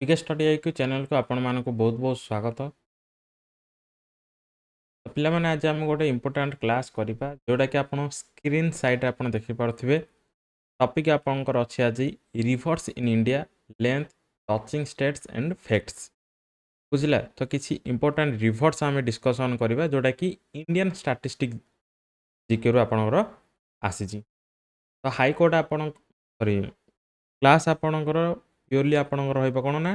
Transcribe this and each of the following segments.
विके study IQ channel को आपण मानक बहुत बहुत स्वागत। तो पिला माने आज हम गोटे इंपोर्टेंट क्लास करिपा जोटा कि आपण स्क्रीन साइड रे आपण देखि पारथिबे। टॉपिक आपनकर अछि आज rivers in India length touching states and facts. बुझिला तो किछि इंपोर्टेंट रिवर्स हम डिस्कशन करिबा जोटा कि इंडियन स्टैटिस्टिक जीके रो आपनकर आसीजी। तो हाई कोर्ट आपण सॉरी क्लास आपणकर प्योरली आपणकर रहइबो कोन ना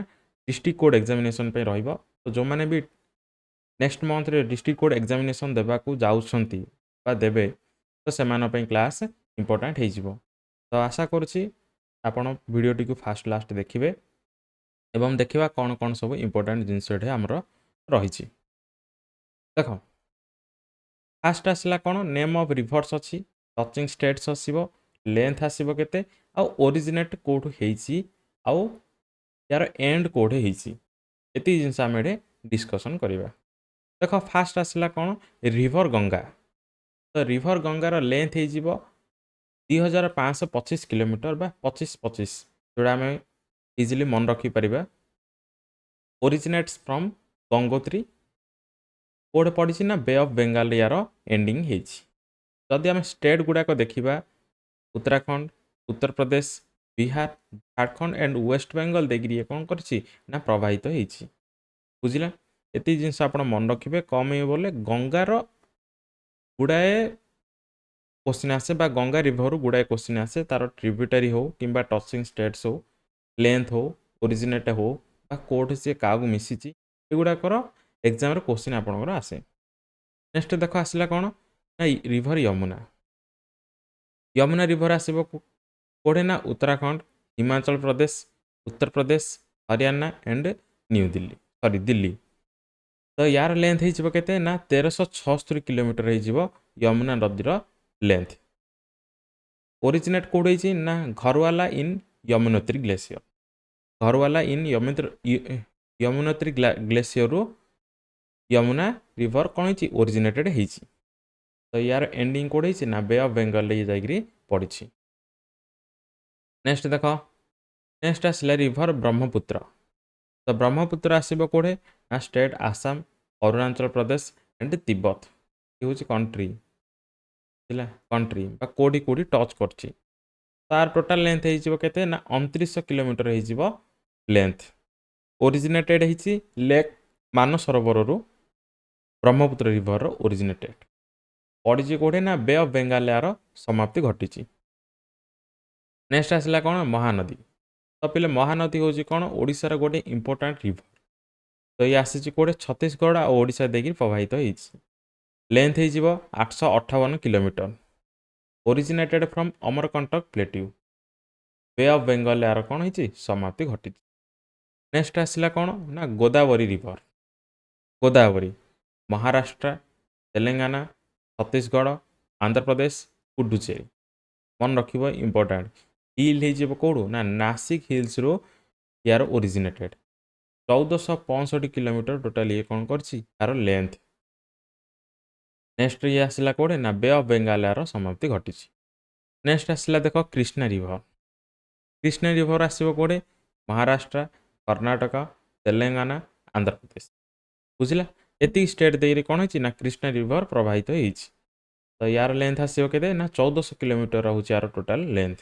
डिस्ट्रिक्ट कोड एग्जामिनेशन पे रहइबो। तो जो माने भी नेक्स्ट मंथ रे डिस्ट्रिक्ट कोड एग्जामिनेशन देबा को जाउछंती बा देबे तो सेमान पे क्लास इंपोर्टेंट हे जिवो। तो आशा करछि आपण वीडियो टी को फास्ट लास्ट देखिबे एवं देखिबा कोन कोन सब इंपोर्टेंट जिंस एठे हमरो रहिछि। देखो फास्ट आसला कोन नेम ऑफ रिवर्स अछि, टचिंग स्टेट्स आसीबो, लेंथ आसीबो केते आ ओरिजिनेट कोड हेछि आ यार एंड कोड हेछि। एति जिंस हम एठे डिस्कशन करिबा। देखो फास्ट आसला कोन रिवर गंगा। तो रिवर गंगार लेंथ हे जिवो 2525 किलोमीटर बा 2525 जोड़ा हमें इजीली मन रखी परिबा। ओरिजिनेट्स फ्रॉम गंगोत्री कोड पड़ी ना बे ऑफ बेंगाल यार एंडिंग हेछि। जदि हम स्टेट गुड़ाक देखिबा उत्तराखंड, उत्तर प्रदेश, बिहार, झारखंड एंड वेस्ट बेंगल देखिए ये कौन करछि ना प्रवाहित हेछि। बुझिला एति जिंस आपण मन रखिबे कम हे बोले गंगार गुड़ाए क्वेश्चन आसे बा गंगा रिवर गुड़ाए क्वेश्चन आसे तार ट्रिब्यूटरी हो किंबा टचिंग स्टेट्स हो, लेंथ हो, ओरिजिनेट हो बा कोड से कागु मिसिछि एगुड़ाकर एग्जाम रे क्वेश्चन आपनकर आसे। नेक्स्ट देखो आसला कोन ना रिवर यमुना। यमुना रिवर आसीबो कोडे ना उत्तराखंड, हिमाचल प्रदेश, उत्तर प्रदेश, हरियाणा एंड न्यू दिल्ली सॉरी दिल्ली। तो यार लेंथ हो केते ना 1376 किलोमीटर हो यमुना नदीर लेंथ। ओरिजिनेट कोड होइछि ना घरवाला इन यमुनोत्री ग्लेशियर। घरवाला इन यमुनोत्री ग्लेशियर रो यमुना रिवर कौन होइछि ओरिजिनेटेड होइछि। तो यार एंडिंग कोड होइछि ना बे ऑफ बेंगल ले जाइग्री पड़िछि। नेक्स्ट देखो नेक्स्ट आसला रिवर ब्रह्मपुत्र। तो ब्रह्मपुत्र आसीबो कोडे ना स्टेट आसाम, अरुणाचल प्रदेश एंड तिब्बत ये होछि कंट्री थिला कंट्री बा कोडी कोडी टच करछि। तार टोटल लेंथ हे जिवो केते ना 2900 किलोमीटर हे जिवो लेंथ। ओरिजिनेटेड हेछि लेक मानसरोवर रु ब्रह्मपुत्र रिवर ओरिजिनेटेड पड़िछि कोडे ना बे ऑफ बेंगाल यार समाप्ति घटिछि। नेक्स्ट आसला कोन महानदी। तो पिले महानदी होछि कोन ओडिसा रो गोटे इंपोर्टेंट रिवर। तो ये आसीछि कोडे छत्तीसगढ़ आ ओडिसा देकी प्रवाहित होइछि। लेंथ हे जिवो 858 kilometer. Originated from Amarkantak plateau bay of Bengal यार कोन होइछि समाप्ति घटिछि। नेक्स्ट आसला कोन ना गोदावरी रिवर। गोदावरी महाराष्ट्र, तेलंगाना, छत्तीसगढ़, आंध्र प्रदेश, पुडुचेरी मन रखिबो इंपोर्टेंट। हिल हे जिवो कोडू ना नासिक हिल्स रो यार ओरिजिनेटेड 1465 किलोमीटर टोटल ये कौन करछि यार लेंथ। नेक्स्ट ये आसला कोडे ना बे ऑफ बेंगाल यार समाप्ति घटिछि। नेक्स्ट आसला देखो कृष्णा रिवर। कृष्णा रिवर आसीबो कोडे महाराष्ट्र, कर्नाटक, तेलंगाना, आंध्र प्रदेश। बुझिला एति स्टेट देरी कौन होइछि ना कृष्णा रिवर प्रवाहित होइछि। तो यार लेंथ आसीबो केते ना 1400 किलोमीटर रहउछि यार टोटल लेंथ।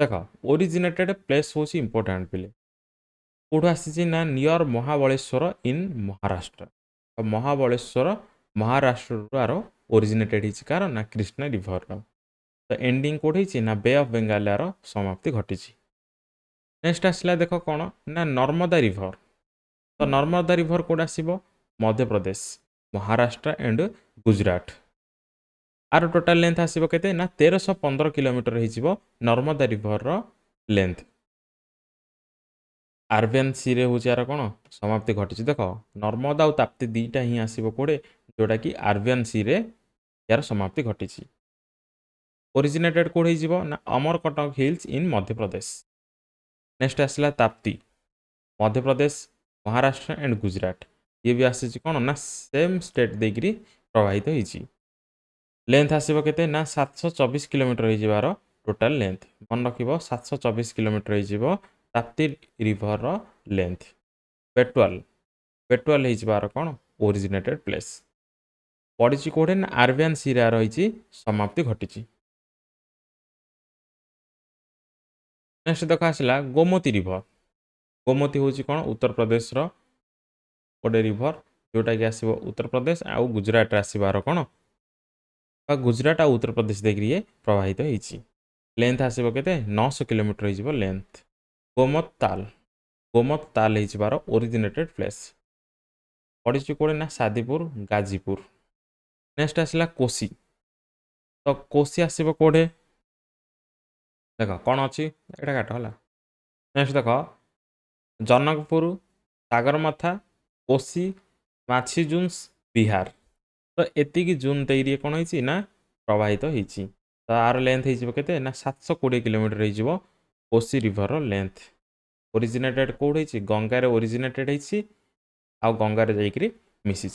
देखो ओरिजिनेटेड प्लेस होछि इंपोर्टेंट पिले कोड आसीछि ना नियर महाबलेश्वर इन महाराष्ट्र। तो महाबलेश्वर महाराष्ट्र रो ओरिजिनेटेड हिछि कारण ना कृष्णा रिवर रो। तो एंडिंग कोड हिछि ना बे ऑफ बेंगाल यार समाप्ति घटिछि। नेक्स्ट आसला देखो कोन ना नर्मदा रिवर। तो नर्मदा रिवर कोड आसीबो मध्य प्रदेश, महाराष्ट्र एंड गुजरात। आर टोटल लेंथ आसीबो केते ना 1315 किलोमीटर हिजिबो नर्मदा रिवर रो लेंथ। आरबियन सी रे होछि यार कोन समाप्ति घटिछि। देखो नर्मदा और ताप्ती दीटा ही आसीबो कोडे जोटा कि आरबियन सी रे यार समाप्ति घटिछि। ओरिजिनेटेड कोड हिजिबो ना अमरकंटक हिल्स इन मध्य प्रदेश। नेक्स्ट आसला ताप्ती मध्य प्रदेश, महाराष्ट्र एंड गुजरात। ये भी आसीछि कोन ना सेम स्टेट देगिरी प्रवाहित होइछि। लेंथ आसीबो केते ना 724 किलोमीटर हिजिबार टोटल लेंथ मन रखिबो 724 किलोमीटर हिजिबो ताप्ती रिभर लेंथ बेटवाल बेटवाल होइबार कौन ओरिजिनेटेड प्लेस पड़ी कौटे ना आरबियान सीरा रही समाप्ति घटी। नेक्स्ट देख आसला गोमती रिभर गोमती हूँ कौन उत्तर प्रदेश गोटे रिभर जोटा कि आसो उत्तर प्रदेश आउ गुजरात आसबार कौन गुजरात आ उत्तर प्रदेश देखिए ये प्रवाहित होती लेंथ आसो के 900 किलोमीटर हो लेंथ गोमत ताल होबार ओरिजिनेटेड प्लेस पड़ी कौटे ना सादीपुर गाजीपुर। नेक्स्ट आसला कोसी तो कोसी आसो कौटे देख कौन अच्छी यहाँ काट है। नेक्स्ट देख जनकपुर सागरमाथा कोसी माछीजुंस बिहार तो एतिकी जून तैरी कौन होती ना प्रवाहित होती तो आर लेंथ होते ना 720 किलोमीटर हो Kosi river length originated Kaut होती गंगार ओरिजिनेटेड होती आ गंगार जाकरी मिसी।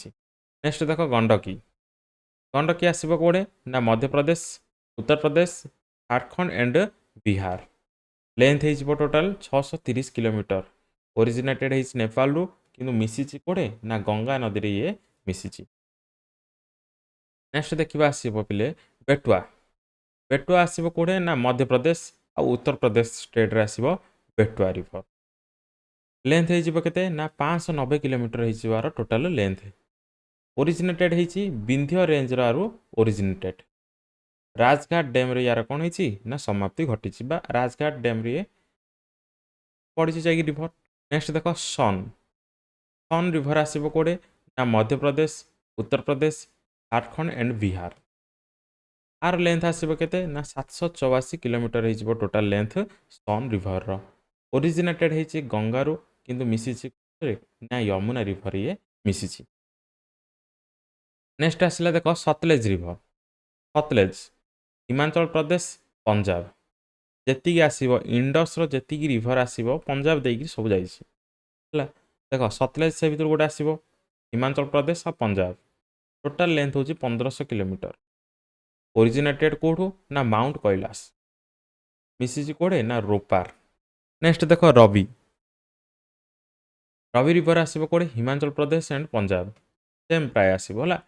नेक्स्ट देख गंडकी गंडकी आसो कौटे ना मध्य प्रदेश उत्तर प्रदेश झारखंड एंड बिहार लेंथ हो टोटाल 630 किलोमीटर ओरिजिनेटेड है नेपाल रु किंतु मिसी कौटे ना गंगा नदी रे ये मिसी। नेक्स्ट देखा आसो पिले बेटुआ बेटुआ आसो कौटे ना मध्य प्रदेश आ उत्तर प्रदेश स्टेट रे आसो बेटुआ रिभर लेंथ होते ना 590 किलोमीटर हो टोटाल लेंथ ओरिजिनेटेड होती विंध्य रेंज रू ओरिजिनेटेड राजघाट डैम रे यार कौन होती ना समाप्ति घटी राजघाट डैम रे पड़ी जाकि रिभर। नेक्स्ट देख सन सन रिभर आसो कौटे ना मध्य प्रदेश उत्तर प्रदेश झारखंड एंड बिहार आर लेंथ आसो के ना 784 किलोमीटर हो total length Son river originated होती गंगारू किंतु मिसी ना यमुना रिभर ये मिसी। नेक्स्ट आसला देख सतलेज रिभर सतलेज हिमाचल प्रदेश पंजाब जी आसो इंडस जी रिभर आसो पंजाब देकी सब जाइए देख सतलेज से भर गोटे आसो हिमाचल प्रदेश और पंजाब टोटाल लेंथ हूँ 1500 किलोमीटर ओरिजिनेटेड कौटू ना माउंट कैलाश मिसी कौटे ना रोपार। नेक्स्ट देख रवि रवि रिभर आसो कौटे हिमाचल प्रदेश एंड पंजाब सेम प्राय आसो है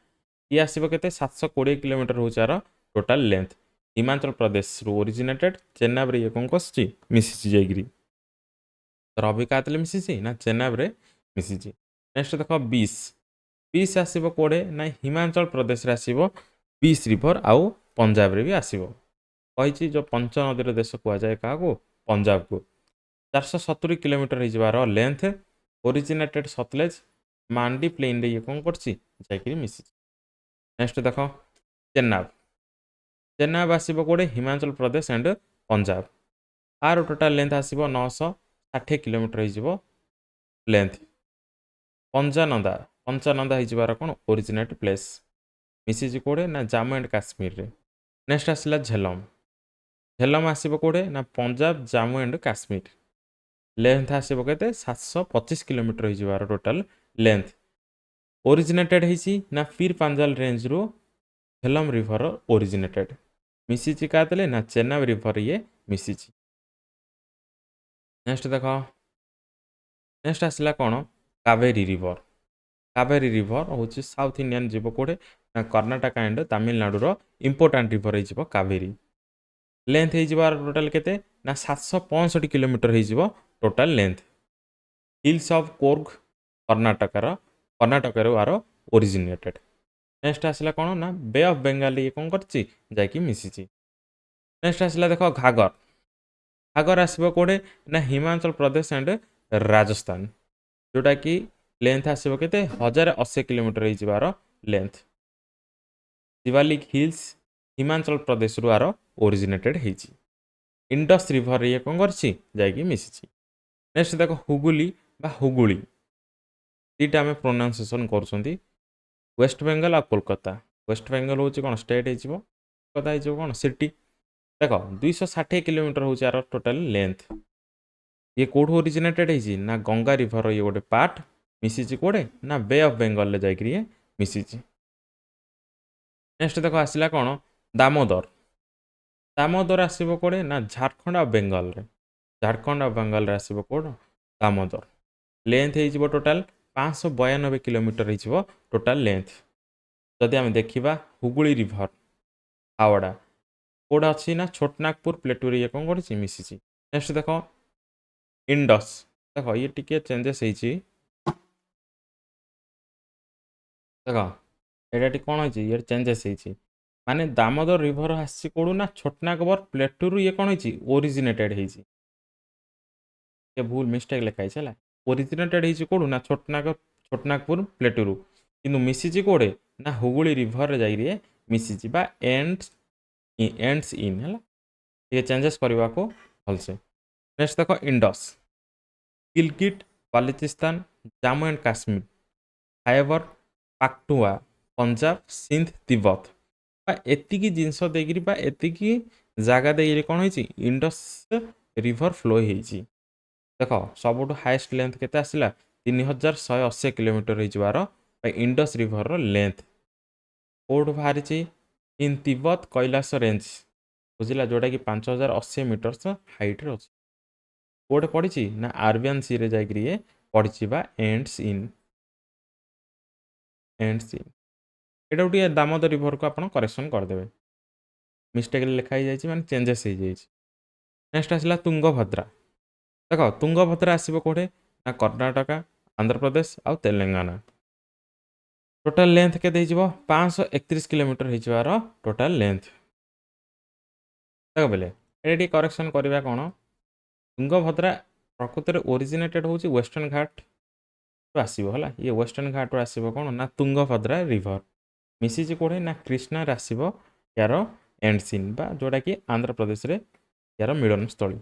ये आसो के 720 किलोमीटर हूँ यार टोटाल लेंथ हिमाचल प्रदेश रु ओरिजिनेटेड चेन्नाब रे ये कौन कर मिसी जाकि रवि का मिसी ना चेन्नाब रे मिसी। नेक्स्ट देख बीस बीस आसो कौटे ना हिमाचल प्रदेश आसो बीस रिभर आउ पंजाब रे भी आसो कही जो पंच नदीर देश कहुए क्या पंजाब को 470 किलोमीटर हो लेंथ ओरिजिनेटेड सतलेज मांडी प्लेन रे ये कौन कर मिसी। नेक्स्ट देख चेन्नाब चेन्नाब आसो कौटे हिमाचल प्रदेश एंड पंजाब आर टोटाल लेंथ आसो 960 किलोमीटर हो लेंथ पंचानंदा पंचानंदा होबार कौन ओरिजिनेट प्लेस मिसी कौटे ना जम्मू एंड काश्मीर रे। नेक्स्ट आसला झेलम झेलम आसो कौटे ना पंजाब जम्मू एंड काश्मीर लेंथ आसो के 725 किलोमीटर हो टोटाल लेंथ ओरिजिनेटेड होती ना पीर पांजाल रेंज रू झेलम रिभर ओरिजिनेटेड मिसी क्या ना चेन्नाब रिभर ये मिसी। नेक्स्ट देख नेक्स्ट आसला कौन कावेरी रिभर हूँ साउथ इंडियन जीव कौटे ना कर्णाटक एंड तमिलनाडुर इंपोर्टाट रिभर हो कावेरी लेंथ हो टोटाल के ना 765 किलोमीटर हो total length hills of Coorg Karnataka are originated. Next आसला कौन ना बे ऑफ बेंगाल ये कौन कर मिसी। नेक्स्ट आसला देख घागर घागर आसो कौटे ना हिमाचल प्रदेश एंड राजस्थान जोटा कि लेंथ आसो के 1080 किलोमीटर हो लेंथ शिवालिक हिल्स हिमाचल प्रदेश रु आर ओरिजिनेटेड होती इंडस रिभर ये कौन कर मिसी। नेक्स्ट देख हुगुली बा हुगुली दीटा आम प्रोनाउंसिएशन कर वेस्ट बेंगल आ कोलकाता वेस्ट बेंगल हूँ कौन स्टेट हो कोलकाता हो कौन सिटी देख 260 किलोमीटर हूँ यार टोटाल लेंथ ये कौटू ओरिजिनेटेड होती ना गंगा रिभर ये गोटे पार्ट मिसी कौटे ना बे ऑफ बेंगल जाकि मिसी। नेक्स्ट देख आसला कौन दामोदर दामोदर आसो कौटे ना झारखंड आ बेंगल रे झारखंड और बंगाल रे आसीबो कोड दामोदर। लेंथ हो टोटाल 592 किलोमीटर हो टोटाल लेंथ। जदि आम देखा हुगुली रिभर हावड़ा कोड अच्छी ना छोटनागपुर प्लेटू ये कौन कर मिसी। नेक्स्ट देख इंडस देख ये टिके चेंजेस होती देख ये कौन हो ये चेंजेस होती माने दामोदर रिभर आसी कौड़ू ना छोटनागपुर प्लेटू ये कौन हो ओरिजिनेटेड होती भूल मिस्टेक लिखाई है ओरिजिनेटेड होती कौड़ू ना छोटनागपुर प्लेटू किंतु मिसी कौड़े ना हुगुली रिभर जाइए मिसी एंड्स एंड्स इन है ये चेंजेस करने को भलसे। नेक्स्ट देख इंडस गिलगिट बाल्टिस्तान जम्मू एंड काश्मीर खाइबर पाक्टुआ पंजाब सिंध तिब्बत एतिकी जिनस एतिकी जगह दे कौन हो इंडस रिभर फ्लो होती देख सबुठ हाएस्ट लेंथ के आसला 3180 किलोमीटर हो इंडस रिभर लेंथ कौट बाहरी इन तिब्बत कैलाश रेंज बुझला जोटा कि 5080 मीटर्स हाइट अच्छी कौटे पड़ी ना आरबियन सी रे जाए पड़ी एंड्स इन एंड्स इन एटा गोटे दामोदर रिभर को आप करेक्शन करदे मिस्टेक लिखाई जाए मैंने चेंजेस हो जाए। नेक्स्ट आसला तुंगभद्रा देख तुंगभद्रा आसो कौटे ना कर्णाटका आंध्र प्रदेश आउ तेलंगाना टोटाल लेंथ के 531 किलोमीटर हो टोटाल लेंथ देख बोले ये करेक्शन करवा कौन तुंगभद्रा प्रकृत में ओरिजिनेटेड हूँ वेस्टर्न घाट आसो है ये वेस्टर्न घाट आसो कौन ना तुंगभद्रा रिभर मिसी कौड़े ना कृष्णा आसो यार एंड सीन बा जोटा कि आंध्र प्रदेश रे यार मिलन स्थली।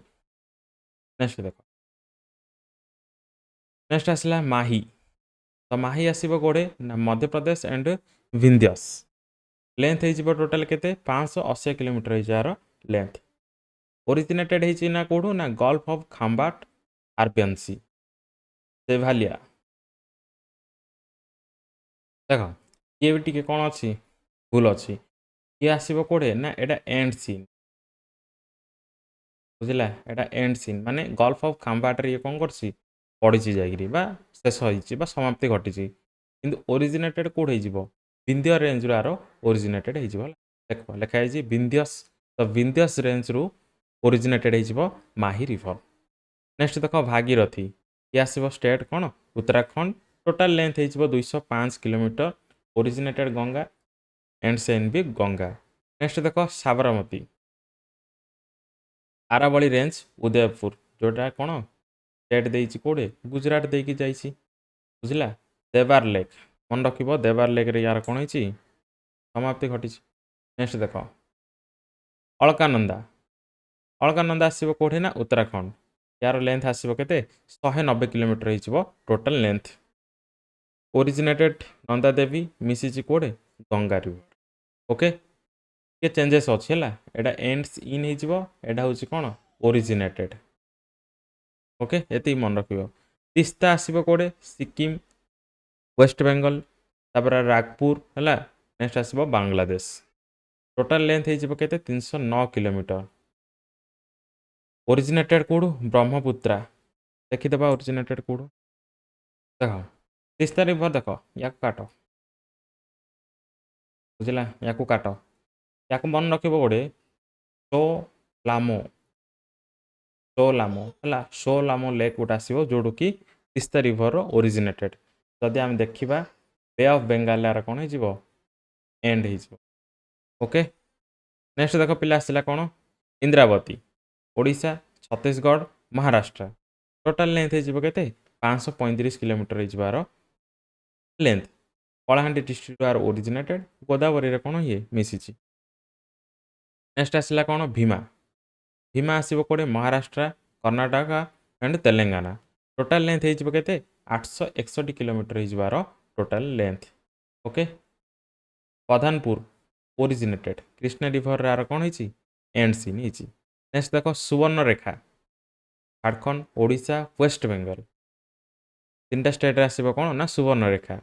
नेक्स्ट देख नेक्स्ट आसला माही तो माही आसो कौड़े ना मध्य प्रदेश एंड विंध्यस लेंथ हो टोटाल के 580 किलोमीटर यार लेंथ ओरिजिनेटेड होती ना कौटू ना गल्फ ऑफ खाम्बाट आरबियन सी से भालिया देख ये भी टी कौन अच्छी भूल अच्छी ये आसो कौड़े ना यहाँ एंड सीन बुझला यहाँ एंड सीन माने गल्फ ऑफ खाम्बाट ये कौन कर पड़ी जा शेष हो समाप्ति घटी कि ओरिजिनेटेड कौट हो विंध्य रेंज रू आर ओरिजिनेटेड हो देख लिखाई विंध्यस तो विंध्यस रेंज रू ओरिजिनेटेड हो माही रिभर। नेक्स्ट देख भागीरथी ये आसो स्टेट कौन उत्तराखंड टोटाल लेंथ हो 205 kilometre originated Ganga and Sen भी गंगा। नेक्स्ट देख साबरमती आरावली रेंज उदयपुर जोटा कौन स्टेट देती कौड़े गुजरात देकी जाइए बुझला देवार लेक मन रख देवार लेक रे यार कौन हो समाप्ति घटी। नेक्स्ट देख अलकानंदा अलकानंदा आसो कौटे ना उत्तराखंड यार लेंथ आसो के 190 किलोमीटर हो total length originated Nanda Devi मिसी कौड़े गंगा रिवर ओके ये चेंजेस अच्छे है यहाँ एंड्स इन होटा हूँ कौन ओरिजिनेटेड ओके ये मन रख तीस्ता आसो कौड़े सिक्किम वेस्ट बेंगल तापर रागपुर है नेक्स्ट आसो बांग्लादेश टोटाल लेंथ हो 309 किलोमीटर ओरिजिनेटेड कौड़ू ब्रह्मपुत्रा देखीदे ओरिजिनेटेड कौड़ू देख तीस्ता रिभर देख या काट बुझला या काट या मन रख गोटे सो लामो है सो लामो लेक गोटे आसो जोड़ कि तीस्ता रिभर ओरिजिनेटेड जदि आम देखा बे ऑफ बेंगाल यार कौन हो एंड हो ओके। नेक्स्ट देख पिला आसला कौन इंद्रावती ओडिशा छत्तीसगढ़ महाराष्ट्र टोटाल लेंथ हो 535 किलोमीटर हो length Kalahandi district are originated Godavari कौन ये मिसी। नेक्स्ट आसला कौन भीमा भीमा आसो कौड़े Maharashtra Karnataka and Telangana total length हो 861 किलोमीटर हो total length okay. Pradhanpur originated Krishna river यार कौन हो एंड सीन हो। नेक्स्ट देख सुवर्ण रेखा झारखंड ओडिशा वेस्ट बेंगल 3टा स्टेट आसो कौन ना सुवर्ण रेखा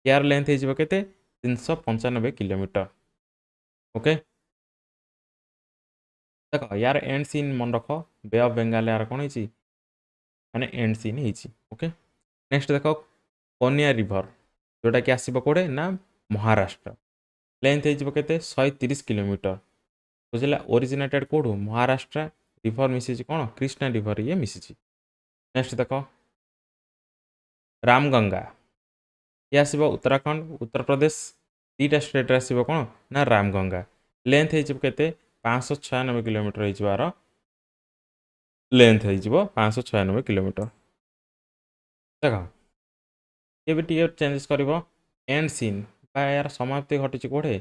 यार लेंथ हो 395 किलोमीटर ओके। ଦେଖ यार एंड सीन मन रख बे ऑफ बेंगाल यार कौन है माने एंड सीन है ओके नेक्स्ट देख कोनिया रिभर जोटा कि आसो कौटे ना महाराष्ट्र लेंथ हो 130 किलोमीटर बुझला ओरिजिनेटेड कौटू महाराष्ट्र रिभर मिसी कौन कृष्णा रिभर ये मिसी नेक्स्ट देख रामगंगा ये आसो उत्तराखंड उत्तर प्रदेश दीटा स्टेट आसो कौन ना रामगंगा लेंथ हो 596 किलोमीटर हो लेंथ हो 596 किलोमीटर देख ये भी टी चेंजेस कर एंड सीन यार समाप्ति घटी कौटे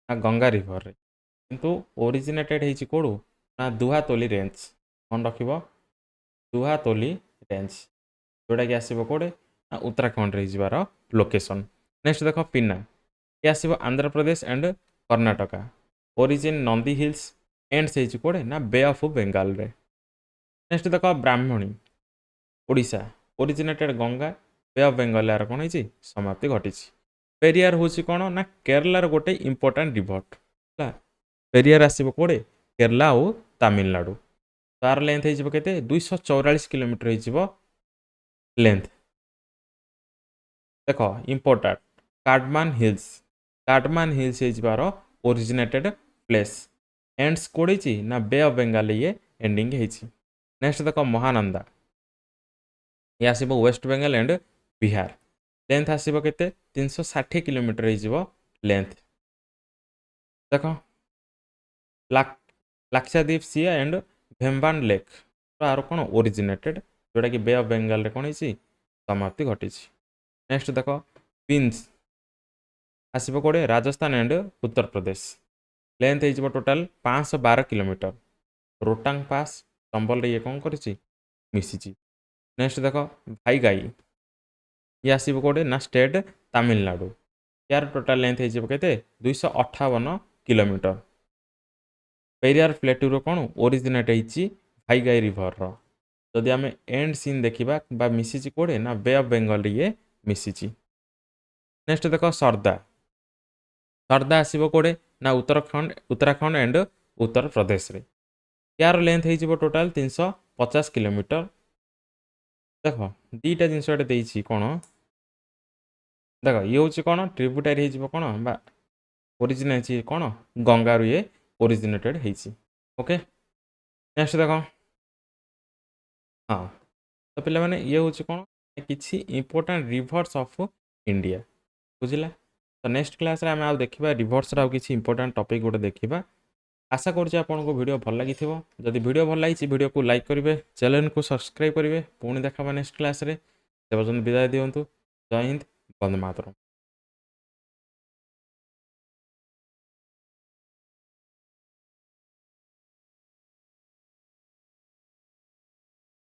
ना गंगा रिभर रे किंतु ओरिजिनेटेड हो कौटू ना दुहातोली रेंज मन रख दुहातोली रेंज जोटा कि आसो कौटे ना उत्तराखंड रही लोकेशन नेक्स्ट देख पिना ये आसो Andhra Pradesh and Karnataka origin Nandi hills ends हो कौटे ना बे ऑफ बेंगाल रे नेक्स्ट देख Brahmani Odisha originated Ganga bay of Bengal यार कौन है समाप्ति घटी पेरियार हूँ कौन ना केरलार गोटे इंपोर्टाट रिभर है पेरियार आसो कौटे केरला और तमिलनाडु तार लेंथ हो 244 किलोमीटर हो लेंथ देख इंपोर्टाट कार्डमान हिल्स हो ओरिजिनेटेड प्लेस एंड्स कौड़ी ना बे ऑफ बेंगाल ये एंडिंग है नेक्स्ट देख महानंदा ये आसो West Bengal and Bihar length आसो के 360 किलोमीटर हो लेंथ देख Lakshadweep sea and Vembanad lake आर कौन ओरिजिनेटेड जोटा कि बे ऑफ बेंगाल कौन है समाप्ति घटी नेक्स्ट देख पिंस आसो कौटे राजस्थान एंड उत्तर प्रदेश लेंथ हो total 512 kilometre Rohtang pass Chambal ये कौन कर मिसी नेक्स्ट देख भाईगाई ये आसो कौटे ना स्टेट तमिलनाडु यार टोटाल लेंथ हो 258 किलोमीटर पेरियार प्लेटूर कौन ओरिजिनेट हो भाईगाई रिभर जदि आम एंड सीन देखा बा मिसी कौटे ना बे ऑफ बेंगल ये मिसी नेक्स्ट देख सर्दा आसो कौटे ना उत्तराखंड एंड उत्तर प्रदेश रे यार लेंथ हो टोटाल 350 किलोमीटर देख दीटा जिनस कौन देख ये हूँ कौन ट्रिब्यूटारी हो कौन बा ओरिजिनेट कौन गंगारू ये ओरिजिनेटेड होती ओके नेक्स्ट देख हाँ तो पे मैंने ये हूँ कौन किसी इंपोर्टाट रिभर्स ऑफ इंडिया बुझला तो नेक्स्ट क्लास रे आम आ देखा रिभर्स आउ किसी इंपोर्टाट टॉपिक गोटे देखा आशा करुँचे आपको वीडियो भल लगी जदि वीडियो भल लगी वीडियो को लाइक करेंगे चैनल को सब्सक्राइब करेंगे पुणी देखा नेक्स्ट क्लास रे से पर्यटन विदाय दिंतु जय हिंद वंदे मातरम।